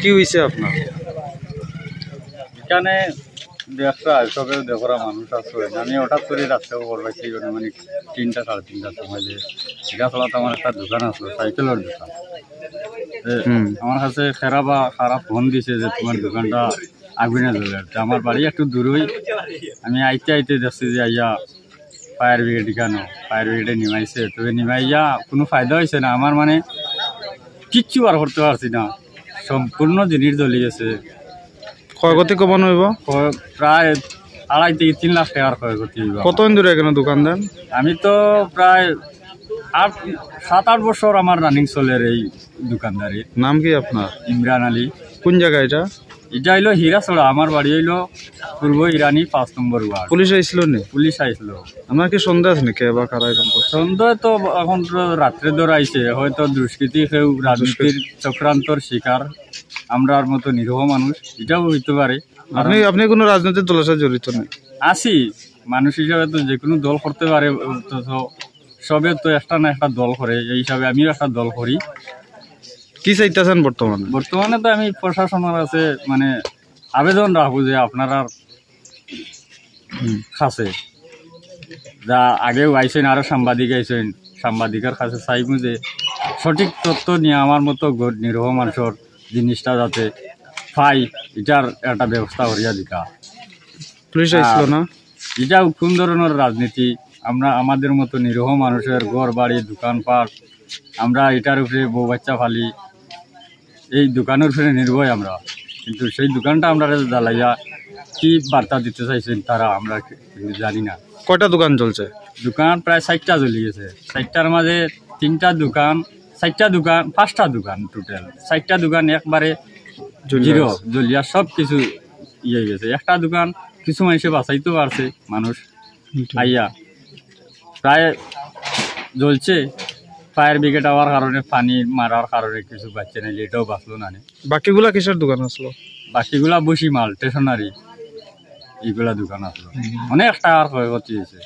কি হয়েছে আপনার? এখানে ব্যবসা সবে দেখরা মানুষ আছে, আমি হঠাৎ করে রাস্তাও করবাইছি মানে 3টা 3:30টার সময় যে এটা চলাতে আমার একটা দোকান আসলো, সাইকেলের দোকান। আমার কাছে খারাপ ফোন দিছে যে তোমার দোকানটা আগুনে জ্বলে। আমার বাড়ি একটু দূরই, আমি আইতে যাচ্ছি যে আইয়া ফায়ার ব্রিগেড কেন ফায়ার ব্রিগেডে নিমাইছে, তবে নিমাইয়া কোনো ফায়দা হয়েছে না। আমার মানে কিচ্ছু বার করতে পারছি না, সম্পূর্ণ জিনিস জ্বলি গেছে। ক্ষয়ক্ষতি কমান হইব? প্রায় 2.5 থেকে 3 লাখ টাকার ক্ষয়ক্ষতি হইব। কতদিন ধরে এখানে দোকান দেন? আমি তো প্রায় 7-8 বছর আমার রানিং চলের এই দোকানদারি। নাম কি আপনার? ইমরান আলী। কোন জায়গা এটা? এটা হইলো হীরাছড়া, আমার বাড়ি হইলো পূর্ব ইরানি 5 নম্বর ওয়ার্ড। পুলিশ আইছিল নি? পুলিশ আইছিল। আমার কি সন্দেহ আছে নাকি বা কারা এরকম? সন্দেহ তো এখন তো রাত্রে ধরে আইছে, হয়তো দুষ্কৃতী কেউ রাজনীতির চক্রান্তর শিকার, আমরার মতো নিরীহ মানুষ, এটাও হইতে পারে। আপনি কোনো রাজনৈতিক দলের সাথে জড়িত নেই? আছি, মানুষ হিসাবে তো যে কোনো দল করতে পারে, সবে তো একটা না একটা দল করে, এই হিসাবে আমিও একটা দল করি। কি চাইতেছেন বর্তমানে? বর্তমানে তো আমি প্রশাসনের কাছে মানে আবেদন রাখবো যে আপনারা কাছে যা আগেও আইসেন, আরো সাংবাদিক আইসেন, সাংবাদিকের কাছে চাইবো যে সঠিক তথ্য নিয়ে আমার মতো নিরীহ মানুষের জিনিসটা যাতে পাই, এটার একটা ব্যবস্থা করিয়া দিকা। পুলিশ আইছিল না? এটাও কোন ধরনের রাজনীতি? আমরা আমাদের মতো নিরীহ মানুষের ঘর বাড়ি দোকানপাট, আমরা এটার উপরে বউ বাচ্চা ফালি, এই দোকানের উপরে নির্ভয় আমরা, কিন্তু সেই দোকানটা আমরা জ্বালাইয়া কি বার্তা দিতে চাইছেন তারা আমরা জানি না। কয়টা দোকান চলছে? দোকান প্রায় 60টা জ্বলি গেছে। 60টার মাঝে 3টা দোকান, 4টা দোকান, 5টা দোকান, টোটাল 4টা দোকান একবারে জিরো জ্বলিয়া সব কিছু ইয়ে গেছে। একটা দোকান কিছু মানুষে বাঁচাইতেও পারছে, মানুষ আইয়া প্রায় জ্বলছে। ফায়ার ব্রিগেড হওয়ার কারণে, পানি মারার কারণে কিছু বাচ্চা নেই, এটাও বাঁচলো না। বাকিগুলা কিসের দোকান আসলো? বাকিগুলা বসি মাল স্টেশনারি, এইগুলা দোকান আসলো। অনেক টাকার ক্ষয়ক্ষতি হয়েছে।